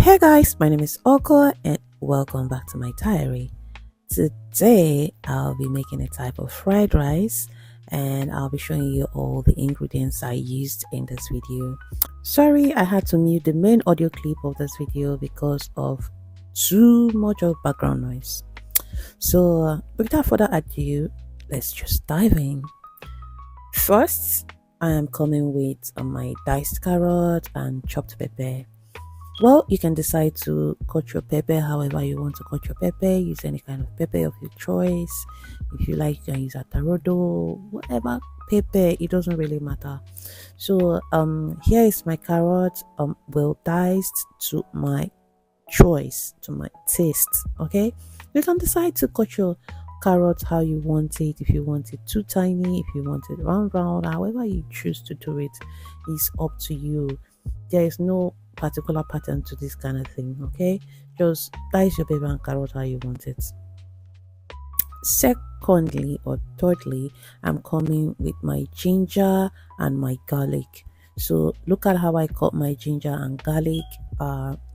Hey guys, my name is Oko and welcome back to my diary. Today I'll be making a type of fried rice and I'll be showing you all the ingredients I used in this video. Sorry, I had to mute the main audio clip of this video because of too much of background noise. So without further ado, let's just dive in. First, I am coming with my diced carrot and chopped pepper. Well, you can decide to cut your pepper however you want to cut your pepper. Use any kind of pepper of your choice. If you like, you can use atarodo, whatever pepper. It doesn't really matter. So here is my carrot. Well diced to my choice, to my taste. Okay, you can decide to cut your carrot how you want it. If you want it too tiny, if you want it round, however you choose to do it is up to you. There is no particular pattern to this kind of thing. Okay, just dice your pepper and carrot how you want it. Secondly or thirdly, I'm coming with my ginger and my garlic. So look at how I cut my ginger and garlic.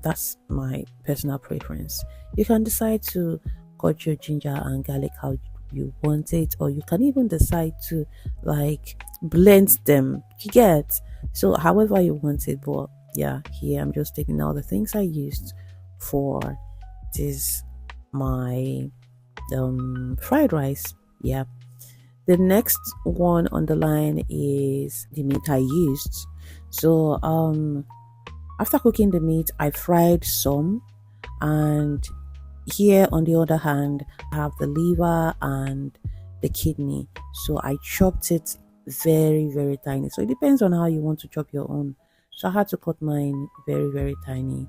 That's my personal preference. You can decide to cut your ginger and garlic how you want it, or you can even decide to like blend them. You get, so however you want it. But yeah, here I'm just taking all the things I used for this my fried rice. Yeah, the next one on the line is the meat I used. So after cooking the meat, I fried some, and here on the other hand I have the liver and the kidney. So I chopped it very tiny. So it depends on how you want to chop your own. So I had to cut mine very tiny.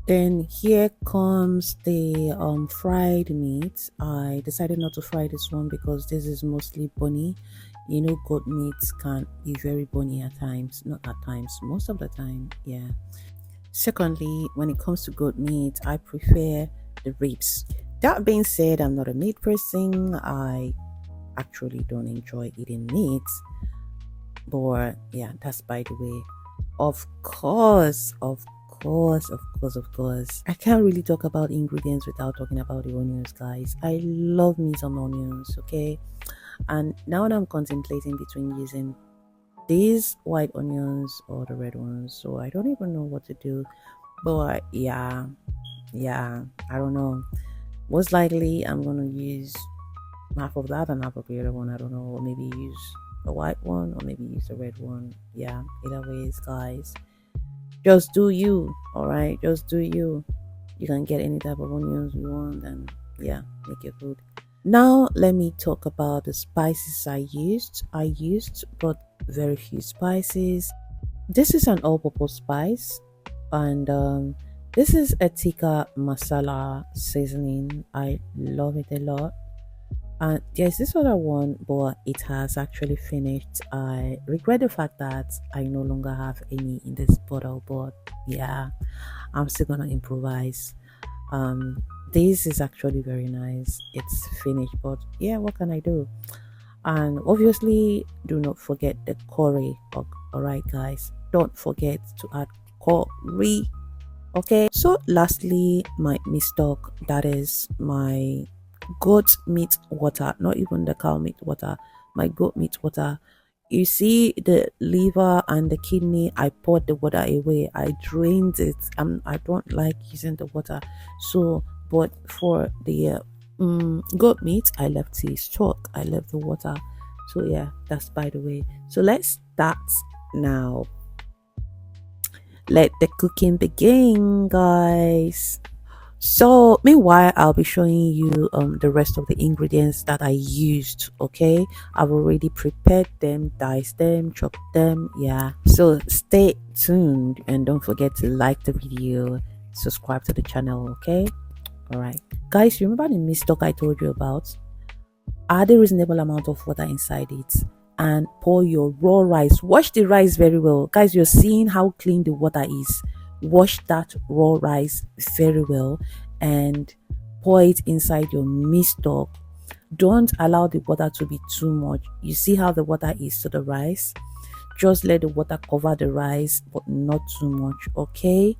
Then here comes the fried meat. I decided not to fry this one because this is mostly bony. You know, goat meat can be very bony at times. Not at times, most of the time. Yeah. Secondly, when it comes to goat meat, I prefer the ribs. That being said, I'm not a meat person. I actually don't enjoy eating meat. But yeah, that's by the way. Of course. I can't really talk about ingredients without talking about the onions, guys. I love me some onions, okay? And now I'm contemplating between using these white onions or the red ones, so I don't even know what to do. But yeah, I don't know. Most likely I'm gonna use half of that and half of the other one. I don't know, or maybe use the white one or maybe use the red one. Yeah, either ways, guys, just do you. All right, just do you. You can get any type of onions you want and yeah, make your food. Now let me talk about the spices I used but very few spices. This is an all-purpose spice, and this is a tikka masala seasoning. I love it a lot. And there's this other one, but it has actually finished. I regret the fact that I no longer have any in this bottle, but yeah, I'm still gonna improvise. This is actually very nice. It's finished, but yeah, what can I do? And obviously, do not forget the curry. All right, guys, don't forget to add curry. Okay. So, lastly, my mistock, that is my goat meat water, not even the cow meat water, my goat meat water. You see the liver and the kidney, I poured the water away. I drained it. I don't like using the water. So, but for the goat meat, I left the stock. I left the water. So yeah, that's by the way. So let's start now. Let the cooking begin, guys. So meanwhile, I'll be showing you the rest of the ingredients that I used. Okay, I've already prepared them, diced them, chopped them. Yeah, so stay tuned and don't forget to like the video, subscribe to the channel. Okay, all right, guys, remember the mistock I told you about? Add a reasonable amount of water inside it and pour your raw rice. Wash the rice very well, guys. You're seeing how clean the water is. Wash that raw rice very well and pour it inside your meat stock. Don't allow the water to be too much. You see how the water is to the rice. Just let the water cover the rice, but not too much. Okay,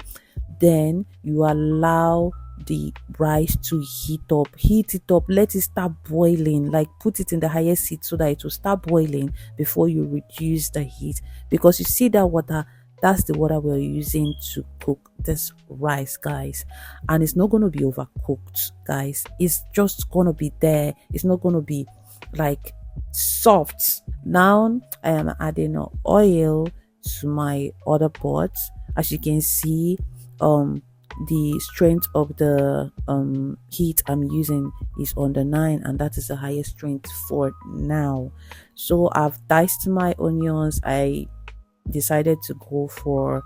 then you allow the rice to heat it up, let it start boiling, like put it in the highest heat so that it will start boiling before you reduce the heat. Because you see that water, that's the water we're using to cook this rice, guys, and it's not going to be overcooked, guys. It's just going to be there. It's not going to be like soft. Now I am adding oil to my other pot. As you can see, the strength of the heat I'm using is on the 9, and that is the highest strength for now. So I've diced my onions. I decided to go for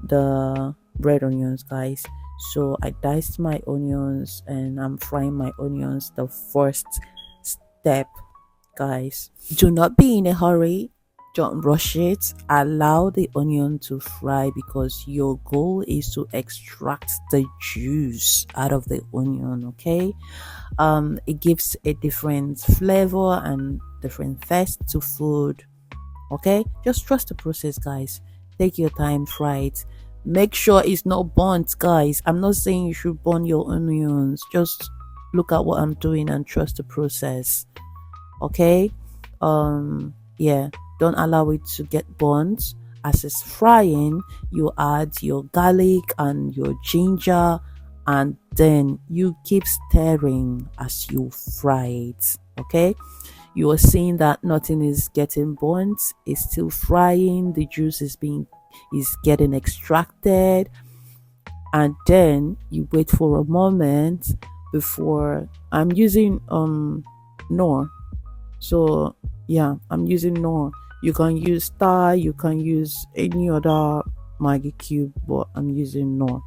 the red onions, guys. So I diced my onions and I'm frying my onions, the first step, guys. Do not be in a hurry. Don't rush it. Allow the onion to fry because your goal is to extract the juice out of the onion. Okay, it gives a different flavor and different taste to food. Okay, just trust the process, guys. Take your time, fry it. Make sure it's not burnt, guys. I'm not saying you should burn your onions. Just look at what I'm doing and trust the process. Okay, yeah, don't allow it to get burnt. As it's frying, you add your garlic and your ginger, and then you keep stirring as you fry it. Okay, you are seeing that nothing is getting burnt. It's still frying. The juice is getting extracted, and then you wait for a moment before. I'm using nor. So yeah, I'm using nor. You can use star, you can use any other Maggi cube, but I'm using nor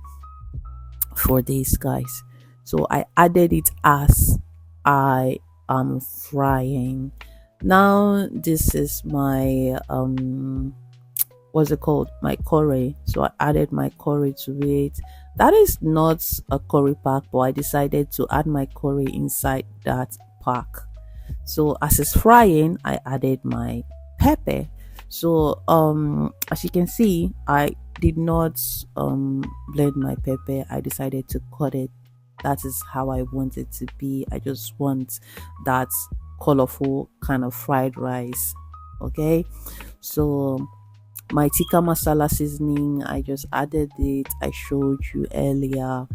for this, guys. So I added it as I am frying. Now this is my what's it called, my curry. So I added my curry to it. That is not a curry pack, but I decided to add my curry inside that pack. So as it's frying, I added my pepper. So as you can see, I did not blend my pepper. I decided to cut it. That is how I want it to be. I just want that colorful kind of fried rice. Okay, so my tikka masala seasoning, I just added it. I showed you earlier,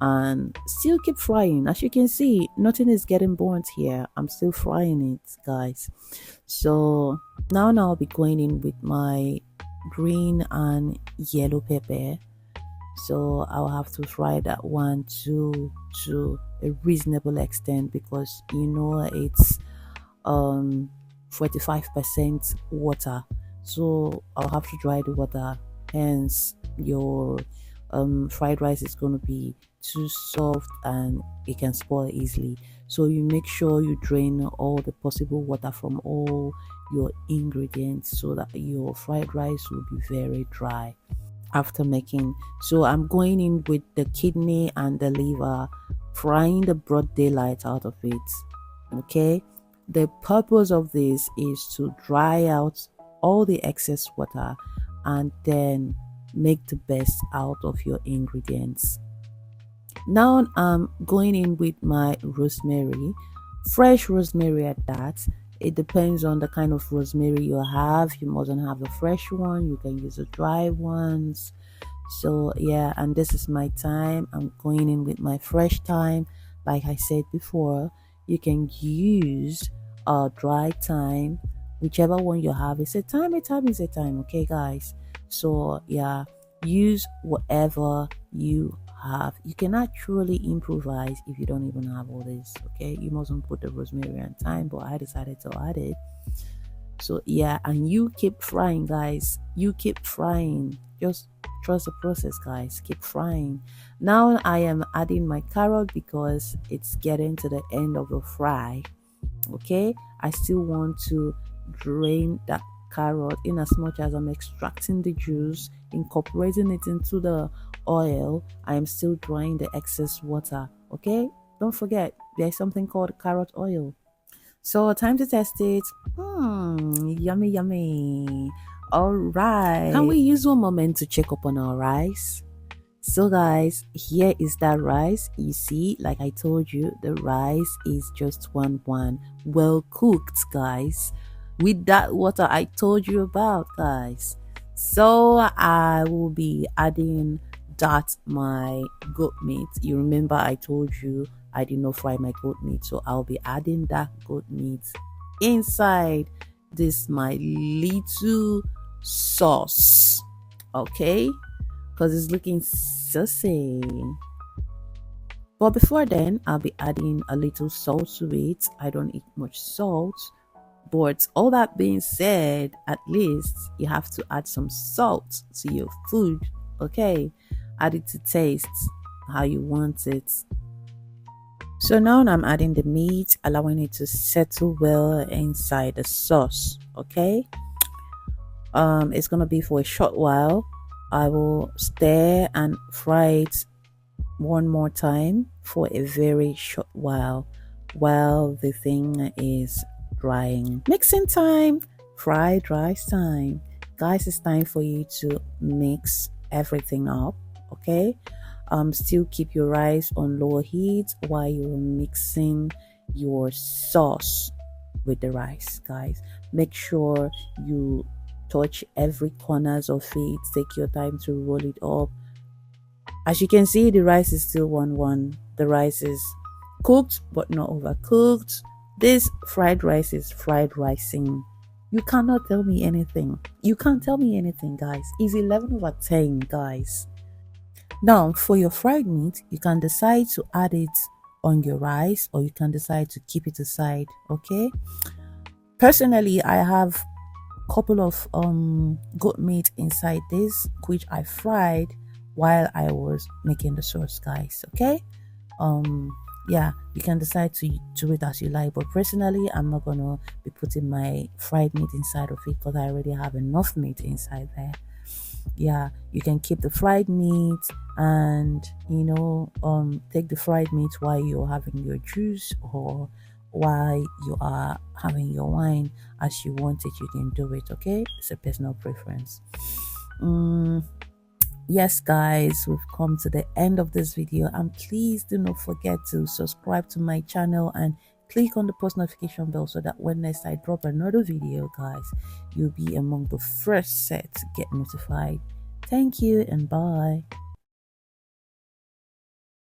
and still keep frying. As you can see, nothing is getting burnt here. I'm still frying it, guys. So now I'll be going in with my green and yellow pepper. So I'll have to fry that one to a reasonable extent, because you know it's 45% water. So I'll have to dry the water, hence your fried rice is going to be too soft and it can spoil easily. So you make sure you drain all the possible water from all your ingredients so that your fried rice will be very dry after making. So I'm going in with the kidney and the liver, frying the broad daylight out of it. Okay, the purpose of this is to dry out all the excess water and then make the best out of your ingredients. Now I'm going in with my rosemary, fresh rosemary at that. It depends on the kind of rosemary you have. You mustn't have a fresh one, you can use the dry ones. So yeah, and this is my thyme. I'm going in with my fresh thyme. Like I said before, you can use a dry thyme, whichever one you have. It's a thyme is a thyme, okay, guys? So yeah, use whatever you have. You can actually improvise if you don't even have all this. Okay, you mustn't put the rosemary and thyme, but I decided to add it. So yeah, and you keep frying, guys. You keep frying. Just trust the process, guys. Keep frying. Now I am adding my carrot because it's getting to the end of the fry. Okay, I still want to drain that carrot in as much as I'm extracting the juice, incorporating it into the oil. I am still drying the excess water. Okay, don't forget there's something called carrot oil. So time to test it. Yummy. All right. Can we use one moment to check up on our rice? So guys, here is that rice. You see, like I told you, the rice is just one well cooked, guys, with that water I told you about, guys. So I will be adding that my goat meat. You remember I told you I did not fry my goat meat, so I'll be adding that goat meat inside this my little sauce, okay, because it's looking saucy. But before then, I'll be adding a little salt to it. I don't eat much salt, but all that being said, at least you have to add some salt to your food, okay? Add it to taste how you want it. So now I'm adding the meat, allowing it to settle well inside the sauce, okay? It's gonna be for a short while. I will stir and fry it one more time for a very short while the thing is drying. Mixing time, fried rice time. Guys, it's time for you to mix everything up, okay? Still keep your rice on low heat while you're mixing your sauce with the rice, guys. Make sure you touch every corners of it. Take your time to roll it up. As you can see, the rice is still 1-1. The rice is cooked but not overcooked. This fried rice is fried ricing. You cannot tell me anything. You can't tell me anything, guys. It's 11/10, guys. Now, for your fried meat, you can decide to add it on your rice or you can decide to keep it aside, okay? Personally, I have a couple of goat meat inside this, which I fried while I was making the sauce, guys, okay? Yeah, you can decide to do it as you like, but personally, I'm not gonna be putting my fried meat inside of it because I already have enough meat inside there. Yeah, you can keep the fried meat and take the fried meat while you're having your juice or while you are having your wine. As you want it, you can do it, okay? It's a personal preference. Yes, guys, we've come to the end of this video, and please do not forget to subscribe to my channel and click on the post notification bell so that when next I drop another video, guys, you'll be among the first set to get notified. Thank you and bye.